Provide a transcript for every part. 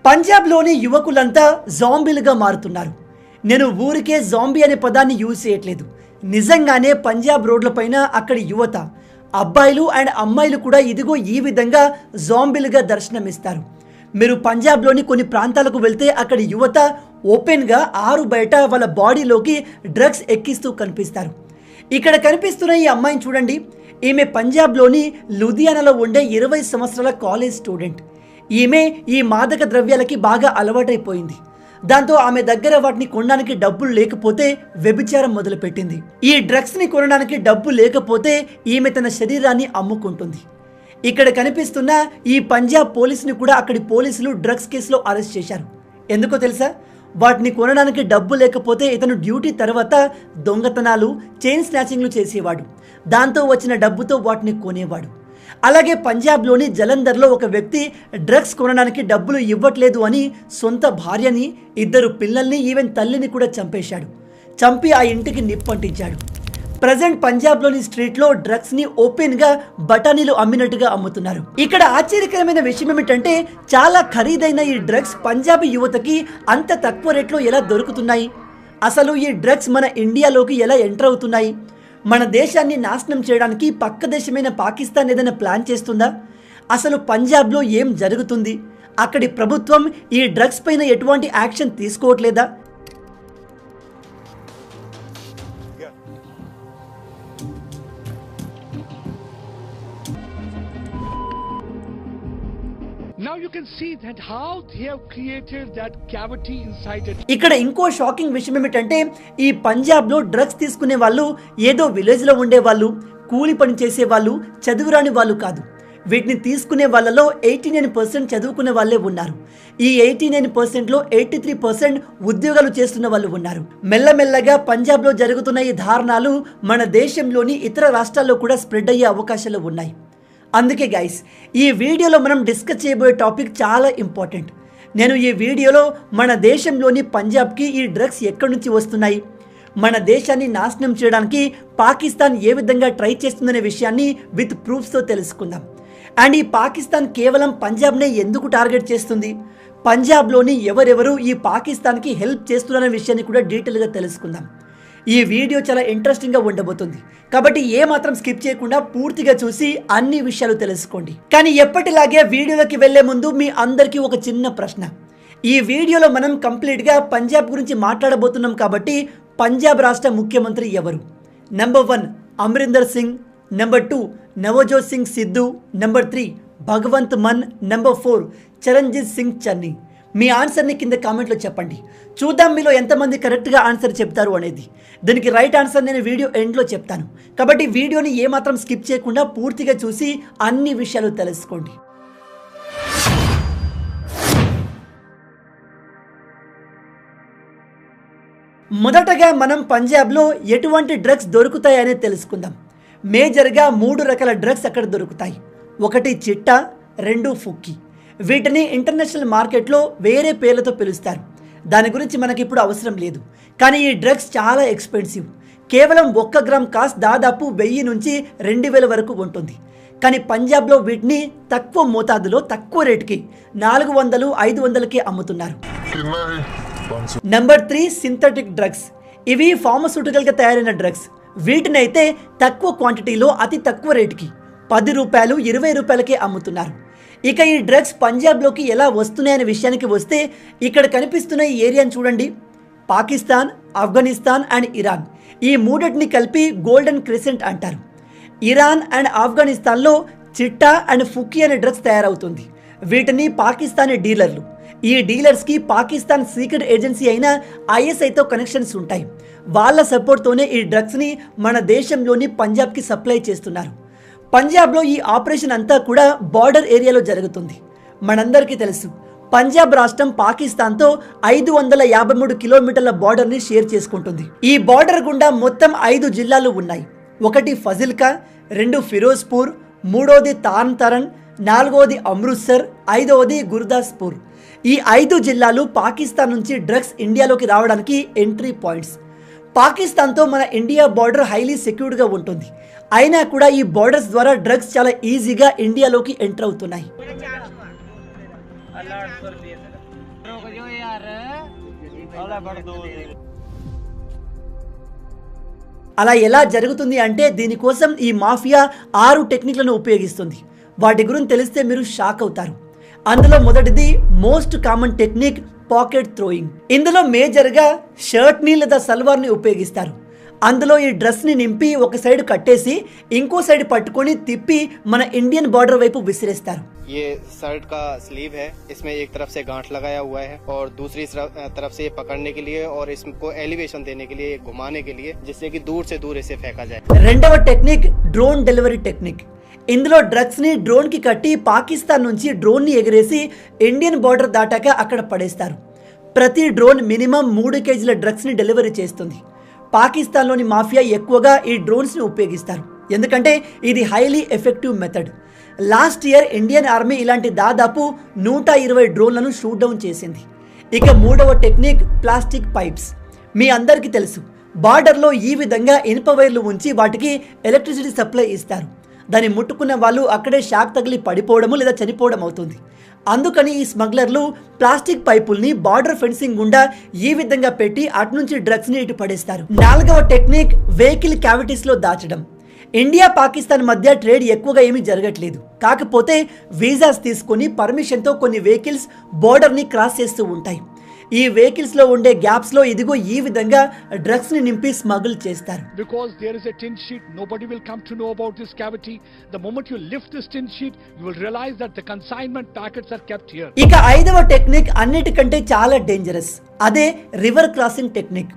పంజాబ్లోని యువకులంతా జాంబీలుగా మారుతున్నారు. నేను ఊరికే జాంబీ అనే పదాన్ని యూజ్ చేయట్లేదు. నిజంగానే పంజాబ్ రోడ్లపైన అక్కడి యువత, అబ్బాయిలు అండ్ అమ్మాయిలు కూడా ఇదిగో ఈ విధంగా జాంబీలుగా దర్శనమిస్తారు. మీరు పంజాబ్లోని కొన్ని ప్రాంతాలకు వెళ్తే అక్కడి యువత ఓపెన్గా ఆరు బయట వాళ్ళ బాడీలోకి డ్రగ్స్ ఎక్కిస్తూ కనిపిస్తారు. ఇక్కడ కనిపిస్తున్న ఈ అమ్మాయిని చూడండి. ఈమె పంజాబ్లోని లుధియానాలో ఉండే 20 సంవత్సరాల కాలేజ్ స్టూడెంట్. ఈమె ఈ మాదక ద్రవ్యాలకి బాగా అలవాటైపోయింది. దాంతో ఆమె దగ్గర వాటిని కొనడానికి డబ్బులు లేకపోతే వ్యభిచారం మొదలుపెట్టింది. ఈ డ్రగ్స్ని కొనడానికి డబ్బు లేకపోతే ఈమె తన శరీరాన్ని అమ్ముకుంటుంది. ఇక్కడ కనిపిస్తున్న ఈ పంజాబ్ పోలీసుని కూడా అక్కడి పోలీసులు డ్రగ్స్ కేసులో అరెస్ట్ చేశారు. ఎందుకో తెలుసా? వాటిని కొనడానికి డబ్బు లేకపోతే ఇతను డ్యూటీ తర్వాత దొంగతనాలు, చైన్ స్నాచింగ్లు చేసేవాడు. దాంతో వచ్చిన డబ్బుతో వాటిని కొనేవాడు. అలాగే పంజాబ్లోని జలంధర్లో ఒక వ్యక్తి డ్రగ్స్ కొనడానికి డబ్బులు ఇవ్వట్లేదు అని సొంత భార్యని, 2 పిల్లల్ని, ఈవెన్ తల్లిని కూడా చంపి ఆ ఇంటికి నిప్పంటించాడు. ప్రజెంట్ పంజాబ్లోని స్ట్రీట్లో డ్రగ్స్ని ఓపెన్గా బఠానీలు అమ్మినట్టుగా అమ్ముతున్నారు. ఇక్కడ ఆశ్చర్యకరమైన విషయం ఏమిటంటే చాలా ఖరీదైన ఈ డ్రగ్స్ పంజాబీ యువతకి అంత తక్కువ రేట్లో ఎలా దొరుకుతున్నాయి? అసలు ఈ డ్రగ్స్ మన ఇండియాలోకి ఎలా ఎంటర్ అవుతున్నాయి? మన దేశాన్ని నాశనం చేయడానికి పక్క దేశమైన పాకిస్తాన్ ఏదైనా ప్లాన్ చేస్తుందా? అసలు పంజాబ్లో ఏం జరుగుతుంది? అక్కడి ప్రభుత్వం ఈ డ్రగ్స్ పైన ఎటువంటి action తీసుకోవట్లేదా? Now you can see that how they have created that cavity inside it. ఇక్కడ ఇంకో షాకింగ్ విషయం ఏమిటంటే ఈ పంజాబ్లో డ్రగ్స్ తీసుకునే వాళ్ళు ఏదో విలేజ్లో ఉండే వాళ్ళు, కూలి పని చేసే వాళ్ళు, చదువురాని వాళ్ళు కాదు. వీటిని తీసుకునే వాళ్ళలో 89% చదువుకునే వాళ్ళే ఉన్నారు. ఈ 89%లో 83% ఉద్యోగాలు చేస్తున్న వాళ్ళు ఉన్నారు. మెల్లమెల్లగా పంజాబ్లో జరుగుతున్న ఈ దారుణాలు మన దేశంలోని ఇతర రాష్ట్రాల్లో కూడా స్ప్రెడ్ అయ్యే అవకాశాలు ఉన్నాయి. అందుకే గైస్, ఈ వీడియోలో మనం డిస్కస్ చేయబోయే టాపిక్ చాలా ఇంపార్టెంట్. నేను ఈ వీడియోలో మన దేశంలోని పంజాబ్కి ఈ డ్రగ్స్ ఎక్కడి నుంచి వస్తున్నాయి, మన దేశాన్ని నాశనం చేయడానికి పాకిస్తాన్ ఏ విధంగా ట్రై చేస్తుందనే విషయాన్ని విత్ ప్రూఫ్స్తో తెలుసుకుందాం. అండ్ ఈ పాకిస్తాన్ కేవలం పంజాబ్నే ఎందుకు టార్గెట్ చేస్తుంది, పంజాబ్లోని ఎవరెవరు ఈ పాకిస్తాన్కి హెల్ప్ చేస్తున్నారనే విషయాన్ని కూడా డీటెయిల్గా తెలుసుకుందాం. ఈ వీడియో చాలా ఇంట్రెస్టింగ్గా ఉండబోతుంది. కాబట్టి ఏమాత్రం స్కిప్ చేయకుండా పూర్తిగా చూసి అన్ని విషయాలు తెలుసుకోండి. కానీ ఎప్పటిలాగే వీడియోలోకి వెళ్లే ముందు మీ అందరికీ ఒక చిన్న ప్రశ్న. ఈ వీడియోలో మనం కంప్లీట్గా పంజాబ్ గురించి మాట్లాడబోతున్నాం కాబట్టి పంజాబ్ రాష్ట్ర ముఖ్యమంత్రి ఎవరు? Number 1 Amarinder Singh, number 2 Navjot Singh Sidhu, number 3 Bhagwant Mann, number 4 Charanjit Singh Channi. మీ ఆన్సర్ని కింద కామెంట్లో చెప్పండి. చూద్దాం మీలో ఎంతమంది కరెక్ట్గా ఆన్సర్ చెప్తారు అనేది. దీనికి రైట్ ఆన్సర్ నేను వీడియో ఎండ్లో చెప్తాను. కాబట్టి వీడియోని ఏమాత్రం స్కిప్ చేయకుండా పూర్తిగా చూసి అన్ని విషయాలు తెలుసుకోండి. మొదటగా మనం పంజాబ్లో ఎటువంటి డ్రగ్స్ దొరుకుతాయని తెలుసుకుందాం. మేజర్గా 3 రకాల డ్రగ్స్ అక్కడ దొరుకుతాయి. 1 చిట్టా, 2 ఫుక్కి. వీటిని ఇంటర్నేషనల్ మార్కెట్లో వేరే పేర్లతో పిలుస్తారు. దాని గురించి మనకి ఇప్పుడు అవసరం లేదు. కానీ ఈ డ్రగ్స్ చాలా ఎక్స్పెన్సివ్. కేవలం 1 గ్రామ్ కాస్ట్ దాదాపు 1000 నుంచి 2000 వరకు ఉంటుంది. కానీ పంజాబ్లో వీటిని తక్కువ మోతాదులో, తక్కువ రేటుకి 400, 500కి అమ్ముతున్నారు. Number 3 synthetic drugs. ఇవి ఫార్మస్యూటికల్గా తయారైన డ్రగ్స్. వీటినైతే తక్కువ క్వాంటిటీలో అతి తక్కువ రేటుకి 10 రూపాయలు, 20 రూపాయలకే అమ్ముతున్నారు. ఇక ఈ డ్రగ్స్ పంజాబ్లోకి ఎలా వస్తున్నాయనే విషయానికి వస్తే ఇక్కడ కనిపిస్తున్న ఈ ఏరియాని చూడండి. పాకిస్తాన్, ఆఫ్ఘనిస్తాన్ అండ్ ఇరాన్, ఈ మూడింటిని కలిపి గోల్డెన్ క్రెసెంట్ అంటారు. ఇరాన్ అండ్ ఆఫ్ఘనిస్తాన్లో చిట్టా అండ్ ఫుక్కీ అనే డ్రగ్స్ తయారవుతుంది. వీటిని పాకిస్తానీ డీలర్లు, ఈ డీలర్స్కి పాకిస్తాన్ సీక్రెట్ ఏజెన్సీ అయిన ISIతో కనెక్షన్స్ ఉంటాయి. వాళ్ళ సపోర్ట్తోనే ఈ డ్రగ్స్ని మన దేశంలోని పంజాబ్కి సప్లై చేస్తున్నారు. పంజాబ్లో ఈ ఆపరేషన్ అంతా కూడా బార్డర్ ఏరియాలో జరుగుతుంది. మనందరికీ తెలుసు పంజాబ్ రాష్ట్రం పాకిస్తాన్తో 553 కిలోమీటర్ల బార్డర్ని షేర్ చేసుకుంటుంది. ఈ బార్డర్ గుండా మొత్తం 5 జిల్లాలు ఉన్నాయి. 1 ఫజిల్కా, 2 ఫిరోజ్పూర్, 3వది తార్న్ తరణ్, 4వది అమృత్సర్, 5వది గుర్దాస్పూర్. ఈ 5 జిల్లాలు పాకిస్తాన్ నుంచి డ్రగ్స్ ఇండియాలోకి రావడానికి ఎంట్రీ పాయింట్స్. పాకిస్తాన్తో మన ఇండియా బార్డర్ హైలీ సెక్యూర్డ్గా ఉంటుంది. అయినా కూడా ఈ బార్డర్స్ ద్వారా డ్రగ్స్ చాలా ఈజీగా ఇండియాలోకి ఎంటర్ అవుతున్నాయి. అలా ఎలా జరుగుతుంది అంటే దీనికోసం ఈ మాఫియా 6 టెక్నిక్లను ఉపయోగిస్తుంది. వాటి గురించి తెలిస్తే మీరు షాక్ అవుతారు. అందులో మొదటిది most common technique pocket throwing. ఇందులో మేజర్గా షర్ట్ని లేదా సల్వార్ని ఉపయోగిస్తారు. అందులో ఈ డ్రెస్ని నింపి ఒక సైడ్ కట్టేసి ఇంకో సైడ్ పట్టుకొని తిప్పి మన ఇండియన్ బార్డర్ వైపు విసిరేస్తారు. ये शर्ट का स्लीव है, इसमें एक तरफ से गांठ लगाया हुआ है और दूसरी तरफ से ये पकड़ने के लिए और इसको एलिवेशन देने के लिए, घुमाने के लिए, जिससे कि दूर से दूर इसे फेंका जाए. రెండవ టెక్నిక్ డ్రోన్ డెలివరీ టెక్నిక్. ఇందులో డ్రగ్స్ ని డ్రోన్ కి కట్టి పాకిస్తాన్ నుంచి డ్రోన్ ని ఎగిరేసి ఇండియన్ బార్డర్ దాటాక అక్కడ పడేస్తారు. ప్రతి డ్రోన్ మినిమం 3 కేజీల డ్రగ్స్ ని డెలివరీ చేస్తుంది. పాకిస్తాన్లోని మాఫియా ఎక్కువగా ఈ డ్రోన్స్ ని ఉపయోగిస్తారు, ఎందుకంటే ఇది highly effective method. Last year Indian army ఇలాంటి దాదాపు 120 డ్రోన్లను షూట్ డౌన్ చేసింది. ఇక మూడవ టెక్నిక్ ప్లాస్టిక్ పైప్స్. మీ అందరికీ తెలుసు, బార్డర్లో ఈ విధంగా ఇనుప వైర్లు ఉంచి వాటికి ఎలక్ట్రిసిటీ సప్లై ఇస్తారు. దాన్ని ముట్టుకున్న వాళ్ళు అక్కడే షాక్ తగిలి పడిపోవడము లేదా చనిపోవడం అవుతుంది. అందుకని ఈ స్మగ్లర్లు ప్లాస్టిక్ పైపుల్ని బార్డర్ ఫెన్సింగ్ గుండా ఈ విధంగా పెట్టి అటు నుంచి డ్రగ్స్ని ఇటు పడేస్తారు. నాలుగవ టెక్నిక్ వెహికల్ క్యావిటీస్లో దాచడం. ఇండియా పాకిస్తాన్ మధ్య ట్రేడ్ ఎక్కువగా ఏమీ జరగట్లేదు, కాకపోతే వీసాస్ తీసుకొని పర్మిషన్తో కొన్ని వెహికల్స్ బోర్డర్ని క్రాస్ చేస్తూ ఉంటాయి. ఈ వెహికల్స్లో ఉండే గ్యాప్స్లో ఇదిగో ఈ విధంగా డ్రగ్స్ని నింపి స్మగుల్ చేస్తారు. Because there is a tin sheet, nobody will come to know about this cavity. The moment you lift this tin sheet, you will realize that the consignment packets are kept here. ఇక ఐదవ technique అన్నిటికంటే చాలా dangerous, అదే river crossing technique.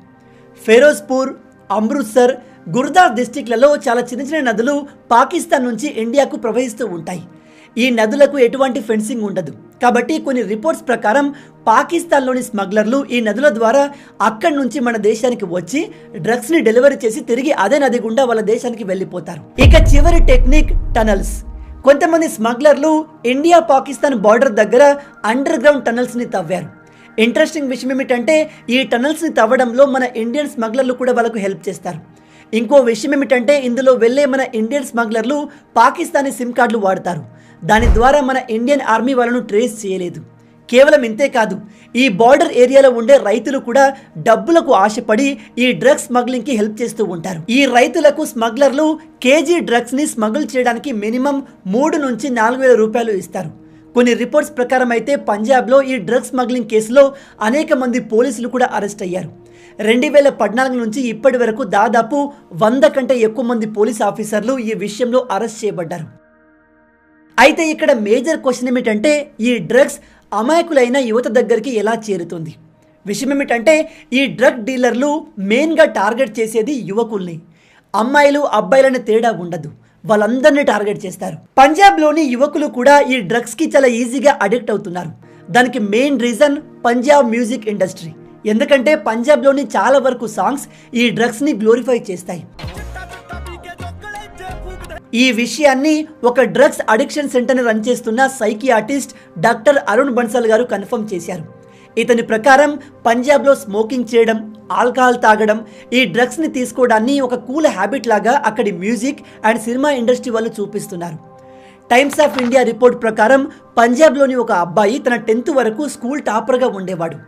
ఫెరోజ్పూర్, Amritsar, గుర్దాస్ డిస్టిక్లలో చాలా చిన్న చిన్న నదులు పాకిస్తాన్ నుంచి ఇండియాకు ప్రవహిస్తూ ఉంటాయి. ఈ నదులకు ఎటువంటి ఫెన్సింగ్ ఉండదు, కాబట్టి కొన్ని రిపోర్ట్స్ ప్రకారం పాకిస్తాన్లోని స్మగ్లర్లు ఈ నదుల ద్వారా అక్కడి నుంచి మన దేశానికి వచ్చి డ్రగ్స్ని డెలివరీ చేసి తిరిగి అదే నది గుండా వాళ్ళ దేశానికి వెళ్ళిపోతారు. ఇక చివరి టెక్నిక్ టనల్స్. కొంతమంది స్మగ్లర్లు ఇండియా పాకిస్తాన్ బార్డర్ దగ్గర అండర్ గ్రౌండ్ టనల్స్ని తవ్వారు. ఇంట్రెస్టింగ్ విషయం ఏమిటంటే ఈ టనల్స్ని తవ్వడంలో మన ఇండియన్ స్మగ్లర్లు కూడా వాళ్ళకు హెల్ప్ చేస్తారు. ఇంకో విషయం ఏమిటంటే ఇందులో వెళ్ళే మన ఇండియన్ స్మగ్లర్లు పాకిస్తానీ సిమ్ కార్డులు వాడతారు. దాని ద్వారా మన ఇండియన్ ఆర్మీ వాళ్ళను ట్రేస్ చేయలేదు. కేవలం ఇంతే కాదు, ఈ బార్డర్ ఏరియాలో ఉండే రైతులు కూడా డబ్బులకు ఆశపడి ఈ డ్రగ్స్ స్మగ్లింగ్కి హెల్ప్ చేస్తూ ఉంటారు. ఈ రైతులకు స్మగ్లర్లు కేజీ డ్రగ్స్ని స్మగుల్ చేయడానికి మినిమం 3 నుంచి 4,000 రూపాయలు ఇస్తారు. కొన్ని రిపోర్ట్స్ ప్రకారం అయితే పంజాబ్లో ఈ డ్రగ్స్ స్మగ్లింగ్ కేసులో అనేక మంది పోలీసులు కూడా అరెస్ట్ అయ్యారు. 2014 నుంచి ఇప్పటి వరకు దాదాపు 100 కంటే ఎక్కువ మంది పోలీస్ ఆఫీసర్లు ఈ విషయంలో అరెస్ట్ చేయబడ్డారు. అయితే ఇక్కడ మేజర్ క్వశ్చన్ ఏమిటంటే ఈ డ్రగ్స్ అమాయకులైన యువత దగ్గరికి ఎలా చేరుతుంది? విషయం ఏమిటంటే ఈ డ్రగ్ డీలర్లు మెయిన్గా టార్గెట్ చేసేది యువకుల్ని. అమ్మాయిలు అబ్బాయిలనే తేడా ఉండదు, వాళ్ళందరినీ టార్గెట్ చేస్తారు. పంజాబ్లోని యువకులు కూడా ఈ డ్రగ్స్కి చాలా ఈజీగా అడిక్ట్ అవుతున్నారు. దానికి main reason Punjab music industry. ఎందుకంటే పంజాబ్లోని చాలా వరకు సాంగ్స్ ఈ డ్రగ్స్ని గ్లోరిఫై చేస్తాయి. ఈ విషయాన్ని ఒక డ్రగ్స్ అడిక్షన్ సెంటర్ని రన్ చేస్తున్న సైకియాట్రిస్ట్ డాక్టర్ అరుణ్ బన్సల్ గారు కన్ఫర్మ్ చేశారు. ఇతని ప్రకారం పంజాబ్లో స్మోకింగ్ చేయడం, ఆల్కహాల్ తాగడం, ఈ డ్రగ్స్ని తీసుకోవడాన్ని ఒక కూల్ హ్యాబిట్ లాగా అక్కడి మ్యూజిక్ అండ్ సినిమా ఇండస్ట్రీ వాళ్ళు చూపిస్తున్నారు. టైమ్స్ ఆఫ్ ఇండియా రిపోర్ట్ ప్రకారం పంజాబ్లోని ఒక అబ్బాయి తన 10th వరకు స్కూల్ టాపర్గా ఉండేవాడు.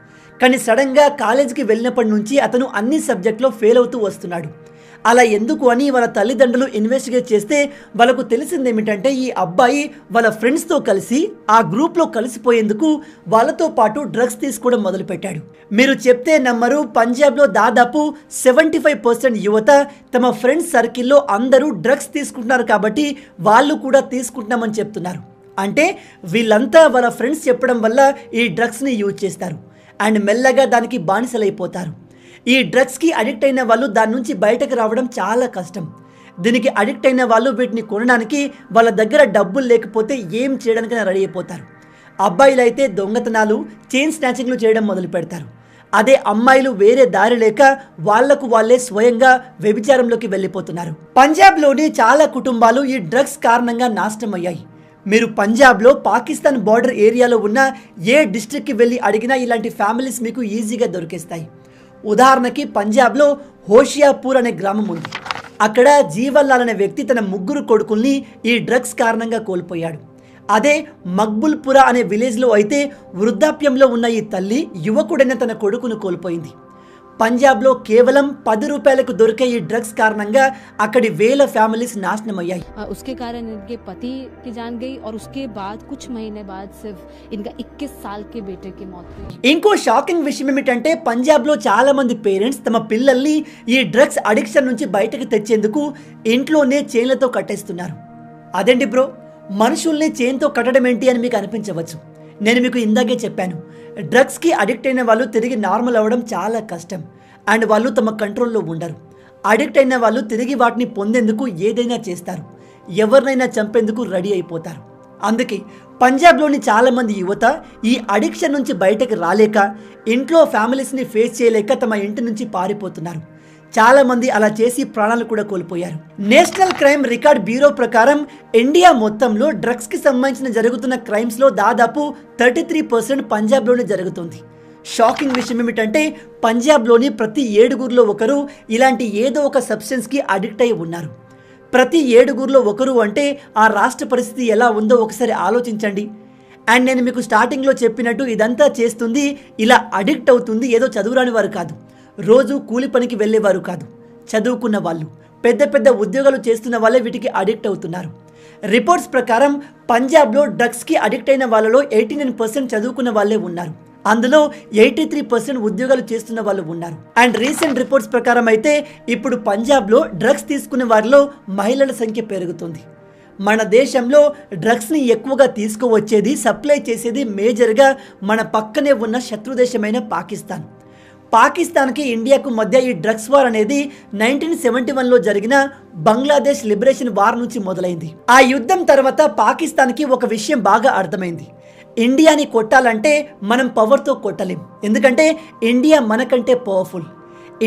కానీ సడన్గా కాలేజీకి వెళ్ళినప్పటి నుంచి అతను అన్ని సబ్జెక్టులో ఫెయిల్ అవుతూ వస్తున్నాడు. అలా ఎందుకు అని వాళ్ళ తల్లిదండ్రులు ఇన్వెస్టిగేట్ చేస్తే వాళ్ళకు తెలిసింది ఏమిటంటే ఈ అబ్బాయి వాళ్ళ ఫ్రెండ్స్తో కలిసి ఆ గ్రూప్లో కలిసిపోయేందుకు వాళ్ళతో పాటు డ్రగ్స్ తీసుకోవడం మొదలుపెట్టాడు. మీరు చెప్తే నమ్మరు, పంజాబ్లో దాదాపు 75% యువత తమ ఫ్రెండ్స్ సర్కిల్లో అందరూ డ్రగ్స్ తీసుకుంటున్నారు కాబట్టి వాళ్ళు కూడా తీసుకుంటున్నామని చెప్తున్నారు. అంటే వీళ్ళంతా వాళ్ళ ఫ్రెండ్స్ చెప్పడం వల్ల ఈ డ్రగ్స్ని యూజ్ చేస్తారు అండ్ మెల్లగా దానికి బానిసలైపోతారు. ఈ డ్రగ్స్కి అడిక్ట్ అయిన వాళ్ళు దాని నుంచి బయటకు రావడం చాలా కష్టం. దీనికి అడిక్ట్ అయిన వాళ్ళు వీటిని కొనడానికి వాళ్ళ దగ్గర డబ్బులు లేకపోతే ఏం చేయడానికైనా రెడీ అయిపోతారు. అబ్బాయిలు అయితే దొంగతనాలు, చైన్ స్నాచింగ్లు చేయడం మొదలు పెడతారు. అదే అమ్మాయిలు వేరే దారి లేక వాళ్లకు వాళ్ళే స్వయంగా వ్యభిచారంలోకి వెళ్ళిపోతున్నారు. పంజాబ్లోని చాలా కుటుంబాలు ఈ డ్రగ్స్ కారణంగా నాశనం అయ్యాయి. మీరు పంజాబ్లో పాకిస్తాన్ బార్డర్ ఏరియాలో ఉన్న ఏ డిస్ట్రిక్ట్కి వెళ్ళి అడిగినా ఇలాంటి ఫ్యామిలీస్ మీకు ఈజీగా దొరికేస్తాయి. ఉదాహరణకి పంజాబ్లో హోషియాపూర్ అనే గ్రామం ఉంది. అక్కడ జీవన్లాల్ అనే వ్యక్తి తన 3 కొడుకుల్ని ఈ డ్రగ్స్ కారణంగా కోల్పోయాడు. అదే మక్బుల్పురా అనే విలేజ్లో అయితే వృద్ధాప్యంలో ఉన్న ఈ తల్లి యువకుడైన తన కొడుకును కోల్పోయింది. పంజాబ్లో కేవలం 10 రూపాయలకు దొరికే ఈ డ్రగ్స్ కారణంగా అక్కడి వేల ఫ్యామిలీస్ నాశనమయ్యాయి. उसके कारण इनके पति की जान गई और उसके बाद कुछ महीने बाद सिर्फ इनका 21 साल के बेटे की मौत हुई. ఇంకో షాకింగ్ విషయం ఏమిటంటే పంజాబ్లో చాలా మంది పేరెంట్స్ తమ పిల్లల్ని ఈ డ్రగ్స్ అడిక్షన్ నుంచి బయటకు తెచ్చేందుకు ఇంట్లోనే చైన్లతో కట్టేస్తున్నారు. అదేంటి బ్రో, మనుషుల్ని చైన్తో కట్టడం ఏంటి అని మీకు అనిపించవచ్చు. నేను మీకు ఇందాకే చెప్పాను, డ్రగ్స్కి అడిక్ట్ అయిన వాళ్ళు తిరిగి నార్మల్ అవ్వడం చాలా కష్టం అండ్ వాళ్ళు తమ కంట్రోల్లో ఉండరు. అడిక్ట్ అయిన వాళ్ళు తిరిగి వాటిని పొందేందుకు ఏదైనా చేస్తారు, ఎవరినైనా చంపేందుకు రెడీ అయిపోతారు. అందుకే పంజాబ్లోని చాలామంది యువత ఈ అడిక్షన్ నుంచి బయటకు రాలేక, ఇంట్లో ఫ్యామిలీస్ని ఫేస్ చేయలేక తమ ఇంటి నుంచి పారిపోతున్నారు. చాలా మంది అలా చేసి ప్రాణాలు కూడా కోల్పోయారు. నేషనల్ క్రైమ్ రికార్డ్ బ్యూరో ప్రకారం ఇండియా మొత్తంలో డ్రగ్స్ కి సంబంధించిన జరుగుతున్న క్రైమ్స్ లో దాదాపు 33% పంజాబ్లోనే జరుగుతుంది. షాకింగ్ విషయం ఏమిటంటే పంజాబ్లోని ప్రతి 7గురిలో ఒకరు ఇలాంటి ఏదో ఒక సబ్స్టెన్స్ కి అడిక్ట్ అయి ఉన్నారు. ప్రతి 7గురిలో ఒకరు అంటే ఆ రాష్ట్ర పరిస్థితి ఎలా ఉందో ఒకసారి ఆలోచించండి. అండ్ నేను మీకు స్టార్టింగ్లో చెప్పినట్టు ఇదంతా చేస్తుంది, ఇలా అడిక్ట్ అవుతుంది ఏదో చదువురాని వారు కాదు, రోజు కూలి పనికి వెళ్ళేవారు కాదు, చదువుకున్న వాళ్ళు, పెద్ద పెద్ద ఉద్యోగాలు చేస్తున్న వాళ్ళే వీటికి అడిక్ట్ అవుతున్నారు. రిపోర్ట్స్ ప్రకారం పంజాబ్లో డ్రగ్స్కి అడిక్ట్ అయిన వాళ్ళలో 89% చదువుకున్న వాళ్ళే ఉన్నారు. అందులో 83% ఉద్యోగాలు చేస్తున్న వాళ్ళు ఉన్నారు. అండ్ రీసెంట్ రిపోర్ట్స్ ప్రకారం అయితే ఇప్పుడు పంజాబ్లో డ్రగ్స్ తీసుకునే వారిలో మహిళల సంఖ్య పెరుగుతుంది. మన దేశంలో డ్రగ్స్ని ఎక్కువగా తీసుకువచ్చేది, సప్లై చేసేది మేజర్గా మన పక్కనే ఉన్న శత్రుదేశమైన పాకిస్తాన్. పాకిస్తాన్కి ఇండియాకు మధ్య ఈ డ్రగ్స్ వార్ అనేది 1971లో జరిగిన బంగ్లాదేశ్ లిబరేషన్ వార్ నుంచి మొదలైంది. ఆ యుద్ధం తర్వాత పాకిస్తాన్కి ఒక విషయం బాగా అర్థమైంది, ఇండియాని కొట్టాలంటే మనం పవర్తో కొట్టలేం, ఎందుకంటే ఇండియా మనకంటే పవర్ఫుల్.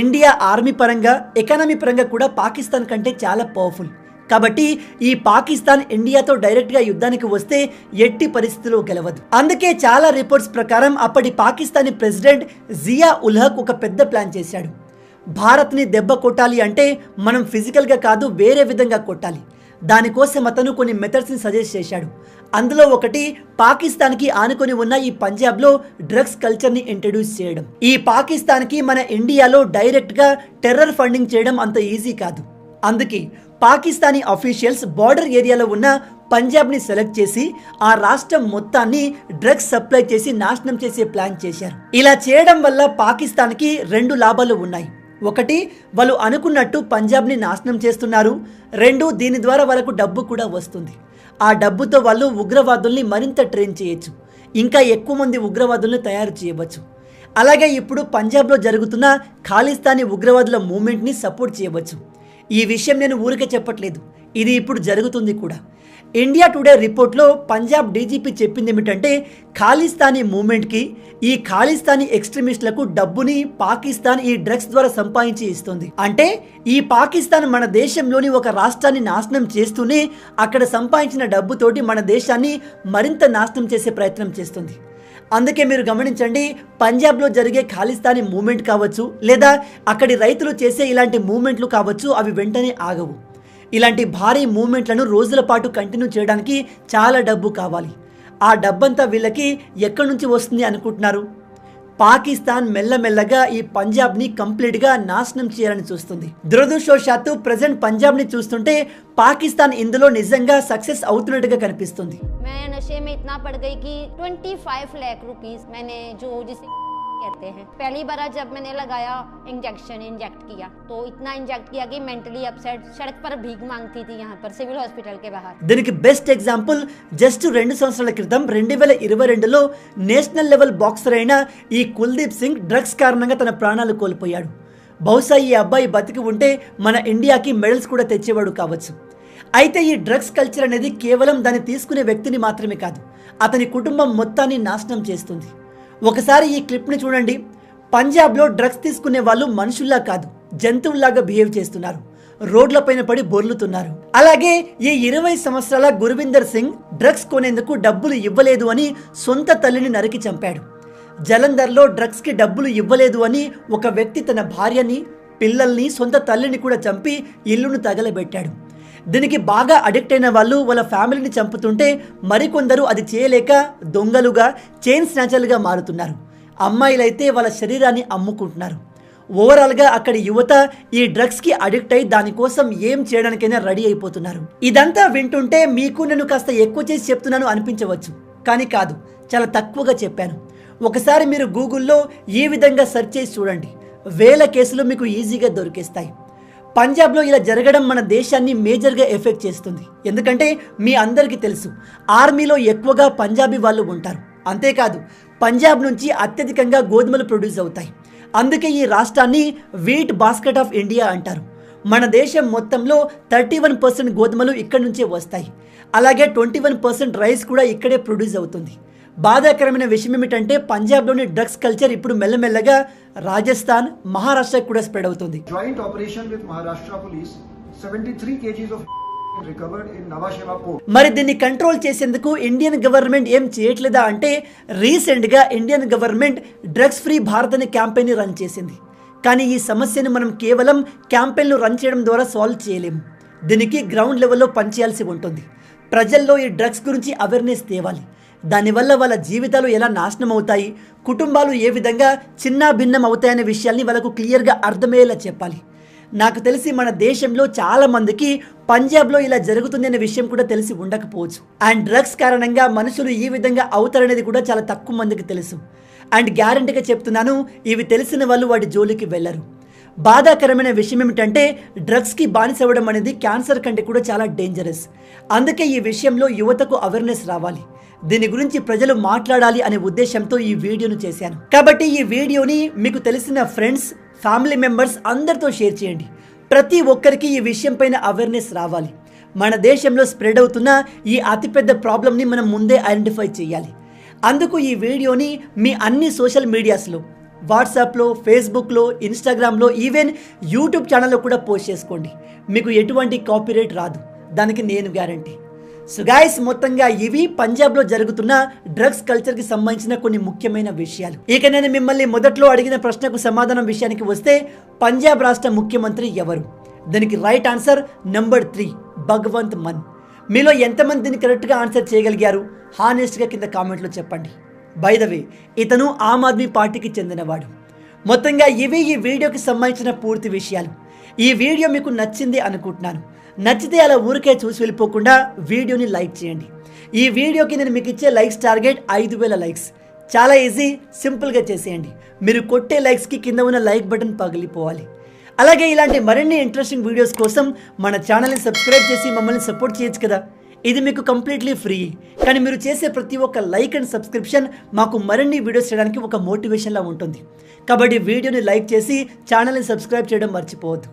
ఇండియా ఆర్మీ పరంగా, ఎకానమీ పరంగా కూడా పాకిస్తాన్ కంటే చాలా పవర్ఫుల్. కాబట్టి ఈ పాకిస్తాన్ ఇండియాతో డైరెక్ట్గా యుద్ధానికి వస్తే ఎట్టి పరిస్థితుల్లో గెలవదు. అందుకే చాలా రిపోర్ట్స్ ప్రకారం అప్పటి పాకిస్తానీ ప్రెసిడెంట్ జియా ఉల్ హక్ ఒక పెద్ద ప్లాన్ చేశాడు. భారత్ని దెబ్బ కొట్టాలి అంటే మనం ఫిజికల్గా కాదు, వేరే విధంగా కొట్టాలి. దానికోసం అతను కొన్ని మెథడ్స్ని సజెస్ట్ చేశాడు. అందులో ఒకటి పాకిస్తాన్కి ఆనుకొని ఉన్న ఈ పంజాబ్లో డ్రగ్స్ కల్చర్ని ఇంట్రడ్యూస్ చేయడం. ఈ పాకిస్తాన్కి మన ఇండియాలో డైరెక్ట్గా టెర్రర్ ఫండింగ్ చేయడం అంత ఈజీ కాదు. అందుకే పాకిస్తానీ అఫీషియల్స్ బార్డర్ ఏరియాలో ఉన్న పంజాబ్ని సెలెక్ట్ చేసి ఆ రాష్ట్రం మొత్తాన్ని డ్రగ్స్ సప్లై చేసి నాశనం చేసే ప్లాన్ చేశారు. ఇలా చేయడం వల్ల పాకిస్తాన్కి 2 లాభాలు ఉన్నాయి. ఒకటి, వాళ్ళు అనుకున్నట్టు పంజాబ్ని నాశనం చేస్తున్నారు. 2, దీని ద్వారా వాళ్ళకు డబ్బు కూడా వస్తుంది. ఆ డబ్బుతో వాళ్ళు ఉగ్రవాదుల్ని మరింత ట్రైన్ చేయొచ్చు, ఇంకా ఎక్కువ మంది ఉగ్రవాదుల్ని తయారు చేయవచ్చు. అలాగే ఇప్పుడు పంజాబ్లో జరుగుతున్న ఖాళిస్తానీ ఉగ్రవాదుల మూవ్మెంట్ని సపోర్ట్ చేయవచ్చు. ఈ విషయం నేను ఊరికే చెప్పట్లేదు, ఇది ఇప్పుడు జరుగుతుంది కూడా. ఇండియా టుడే రిపోర్ట్లో పంజాబ్ డీజీపీ చెప్పింది ఏమిటంటే ఖాళిస్తానీ మూవ్మెంట్కి, ఈ ఖాళిస్తానీ ఎక్స్ట్రీమిస్టులకు డబ్బుని పాకిస్తాన్ ఈ డ్రగ్స్ ద్వారా సంపాదించి ఇస్తుంది. అంటే ఈ పాకిస్తాన్ మన దేశంలోని ఒక రాష్ట్రాన్ని నాశనం చేస్తూనే అక్కడ సంపాదించిన డబ్బుతోటి మన దేశాన్ని మరింత నాశనం చేసే ప్రయత్నం చేస్తుంది. అందుకే మీరు గమనించండి, పంజాబ్లో జరిగే ఖాళిస్తానీ మూవ్మెంట్ కావచ్చు, లేదా అక్కడి రైతులు చేసే ఇలాంటి మూవ్మెంట్లు కావచ్చు, అవి వెంటనే ఆగవు. ఇలాంటి భారీ మూవ్మెంట్లను రోజుల పాటు కంటిన్యూ చేయడానికి చాలా డబ్బు కావాలి. ఆ డబ్బంతా వీళ్ళకి ఎక్కడి నుంచి వస్తుంది అనుకుంటున్నారు? పాకిస్తాన్ మెల్లమెల్లగా ఈ పంజాబ్ని కంప్లీట్గా నాశనం చేయాలని చూస్తుంది. దురదృష్టవశాత్తు ప్రెజెంట్ పంజాబ్ని చూస్తుంటే పాకిస్తాన్ ఇందులో నిజంగా సక్సెస్ అవుతున్నట్టుగా కనిపిస్తుంది. मैं नशे में इतना पड़ गई कि 25 लाख रुपीस मैंने जो जिसे कहते हैं, पहली बार जब मैंने लगाया इंजेक्ट किया तो इतना इंजेक्ट किया कि मेंटली अपसेट, सड़क पर भीख मांगती थी यहाँ पर सिविल हॉस्पिटल के बाहर. దీనికి బెస్ట్ ఎగ్జాంపుల్ జస్ట్ 2 సంవత్సరాల క్రితం 2022లో నేషనల్ లెవెల్ బాక్సర్ అయిన ఈ కుల్దీప్ సింగ్ డ్రగ్స్ కారణంగా తన ప్రాణాలు కోల్పోయాడు. బహుశా ఈ అబ్బాయి బతికి ఉంటే మన ఇండియాకి మెడల్స్ కూడా తెచ్చేవాడు కావచ్చు. అయితే ఈ డ్రగ్స్ కల్చర్ అనేది కేవలం దాన్ని తీసుకునే వ్యక్తిని మాత్రమే కాదు, అతని కుటుంబం మొత్తాన్ని నాశనం చేస్తుంది. ఒకసారి ఈ క్లిప్ని చూడండి. పంజాబ్లో డ్రగ్స్ తీసుకునే వాళ్ళు మనుషుల్లా కాదు, జంతువుల్లాగా బిహేవ్ చేస్తున్నారు, రోడ్లపైన పడి బొర్లుతున్నారు. అలాగే ఈ 20 సంవత్సరాల గుర్విందర్ సింగ్ డ్రగ్స్ కొనేందుకు డబ్బులు ఇవ్వలేదు అని సొంత తల్లిని నరికి చంపాడు. జలంధర్లో డ్రగ్స్కి డబ్బులు ఇవ్వలేదు అని ఒక వ్యక్తి తన భార్యని, పిల్లల్ని, సొంత తల్లిని కూడా చంపి ఇల్లును తగలబెట్టాడు. దీనికి బాగా అడిక్ట్ అయిన వాళ్ళు వాళ్ళ ఫ్యామిలీని చంపుతుంటే మరికొందరు అది చేయలేక దొంగలుగా చైన్ స్నాచర్లుగా మారుతున్నారు. అమ్మాయిలైతే వాళ్ళ శరీరాన్ని అమ్ముకుంటున్నారు. ఓవరాల్గా అక్కడి యువత ఈ డ్రగ్స్కి అడిక్ట్ అయి దానికోసం ఏం చేయడానికైనా రెడీ అయిపోతున్నారు. ఇదంతా వింటుంటే మీకు నేను కాస్త ఎక్కువ చేసి చెప్తున్నాను అనిపించవచ్చు, కానీ కాదు, చాలా తక్కువగా చెప్పాను. ఒకసారి మీరు గూగుల్లో ఈ విధంగా సెర్చ్ చేసి చూడండి, వేల కేసులు మీకు ఈజీగా దొరికేస్తాయి. పంజాబ్లో ఇలా జరగడం మన దేశాన్ని మేజర్గా ఎఫెక్ట్ చేస్తుంది. ఎందుకంటే మీ అందరికీ తెలుసు, ఆర్మీలో ఎక్కువగా పంజాబీ వాళ్ళు ఉంటారు. అంతేకాదు, పంజాబ్ నుంచి అత్యధికంగా గోధుమలు ప్రొడ్యూస్ అవుతాయి. అందుకే ఈ రాష్ట్రాన్ని వీట్ బాస్కెట్ ఆఫ్ ఇండియా అంటారు. మన దేశం మొత్తంలో 31% గోధుమలు ఇక్కడి నుంచే వస్తాయి. అలాగే 21% రైస్ కూడా ఇక్కడే ప్రొడ్యూస్ అవుతుంది. బాధాకరమైన విషయం ఏమిటంటే పంజాబ్లోని డ్రగ్స్ కల్చర్ ఇప్పుడు మెల్లమెల్లగా రాజస్థాన్, మహారాష్ట్రకు కూడా స్ప్రెడ్ అవుతుంది. Joint operation with Maharashtra police, 73 kgs of recovered in Nhava Sheva port. మరి దీన్ని కంట్రోల్ చేసేందుకు ఇండియన్ గవర్నమెంట్ ఏం చేయట్లేదా అంటే, రీసెంట్గా Indian government drugs free Bharat అనే క్యాంపెయిన్ రన్ చేసింది. కానీ ఈ సమస్యను మనం కేవలం క్యాంపెయిన్లు రన్ చేయడం ద్వారా సాల్వ్ చేయలేము. దీనికి గ్రౌండ్ లెవెల్లో పనిచేయాల్సి ఉంటుంది. ప్రజల్లో ఈ డ్రగ్స్ గురించి అవేర్నెస్ తేవాలి. దానివల్ల వాళ్ళ జీవితాలు ఎలా నాశనం అవుతాయి, కుటుంబాలు ఏ విధంగా చిన్న భిన్నం అవుతాయనే విషయాల్ని వాళ్ళకు క్లియర్గా అర్థమయ్యేలా చెప్పాలి. నాకు తెలిసి మన దేశంలో చాలా మందికి పంజాబ్లో ఇలా జరుగుతుంది అనే విషయం కూడా తెలిసి ఉండకపోవచ్చు. అండ్ డ్రగ్స్ కారణంగా మనుషులు ఈ విధంగా అవుతారనేది కూడా చాలా తక్కువ మందికి తెలుసు. అండ్ గ్యారంటీగా చెప్తున్నాను, ఇవి తెలిసిన వాళ్ళు వాటి జోలికి వెళ్ళరు. బాధాకరమైన విషయం ఏమిటంటే డ్రగ్స్కి బానిసవ్వడం అనేది క్యాన్సర్ కంటే కూడా చాలా డేంజరస్. అందుకే ఈ విషయంలో యువతకు అవేర్నెస్ రావాలి, దీని గురించి ప్రజలు మాట్లాడాలి అనే ఉద్దేశంతో ఈ వీడియోను చేశాను. కాబట్టి ఈ వీడియోని మీకు తెలిసిన ఫ్రెండ్స్, ఫ్యామిలీ మెంబర్స్ అందరితో షేర్ చేయండి. ప్రతి ఒక్కరికి ఈ విషయం పైన అవేర్నెస్ రావాలి. మన దేశంలో స్ప్రెడ్ అవుతున్న ఈ అతిపెద్ద ప్రాబ్లమ్ని మనం ముందే ఐడెంటిఫై చేయాలి. అందుకు ఈ వీడియోని మీ అన్ని సోషల్ మీడియాస్లో, వాట్సాప్లో, ఫేస్బుక్లో, ఇన్స్టాగ్రామ్లో, ఈవెన్ యూట్యూబ్ ఛానల్లో కూడా పోస్ట్ చేసుకోండి. మీకు ఎటువంటి కాపీరైట్ రాదు, దానికి నేను గ్యారంటీ. సో గైస్, మొత్తంగా ఇవి పంజాబ్లో జరుగుతున్న డ్రగ్స్ కల్చర్కి సంబంధించిన కొన్ని ముఖ్యమైన విషయాలు. ఇక నేను మిమ్మల్ని మొదట్లో అడిగిన ప్రశ్నకు సమాధానం విషయానికి వస్తే, పంజాబ్ రాష్ట్ర ముఖ్యమంత్రి ఎవరు? దానికి right answer number 3, Bhagwant Mann. మీలో ఎంతమంది దీన్ని కరెక్ట్గా ఆన్సర్ చేయగలిగారు? హానెస్ట్గా కింద కామెంట్లో చెప్పండి. బై ద వే, ఇతను ఆమ్ ఆద్మీ పార్టీకి చెందినవాడు. మొత్తంగా ఇవి ఈ వీడియోకి సంబంధించిన పూర్తి విషయాలు. ఈ వీడియో మీకు నచ్చింది అనుకుంటున్నాను. నచ్చితే అలా ఊరికే చూసి వెళ్ళిపోకుండా వీడియోని లైక్ చేయండి. ఈ వీడియోకి నేను మీకు ఇచ్చే లైక్స్ టార్గెట్ 5000 లైక్స్. చాలా ఈజీ, సింపుల్గా చేసేయండి. మీరు కొట్టే లైక్స్కి కింద ఉన్న లైక్ బటన్ పగిలిపోవాలి. అలాగే ఇలాంటి మరిన్ని ఇంట్రెస్టింగ్ వీడియోస్ కోసం మన ఛానల్ని సబ్స్క్రైబ్ చేసి మమ్మల్ని సపోర్ట్ చేయొచ్చు కదా. ఇది మీకు కంప్లీట్లీ ఫ్రీ. కానీ మీరు చేసే ప్రతి ఒక్క లైక్ అండ్ సబ్స్క్రిప్షన్ మాకు మరిన్ని వీడియోస్ చేయడానికి ఒక మోటివేషన్లా ఉంటుంది. కాబట్టి వీడియోని లైక్ చేసి ఛానల్ని సబ్స్క్రైబ్ చేయడం మర్చిపోవద్దు.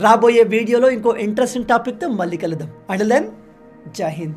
రాబోయే వీడియోలో ఇంకో ఇంట్రెస్టింగ్ టాపిక్తో మళ్ళీ కలుద్దాం. అంటిల్ దెన్, జై హింద్.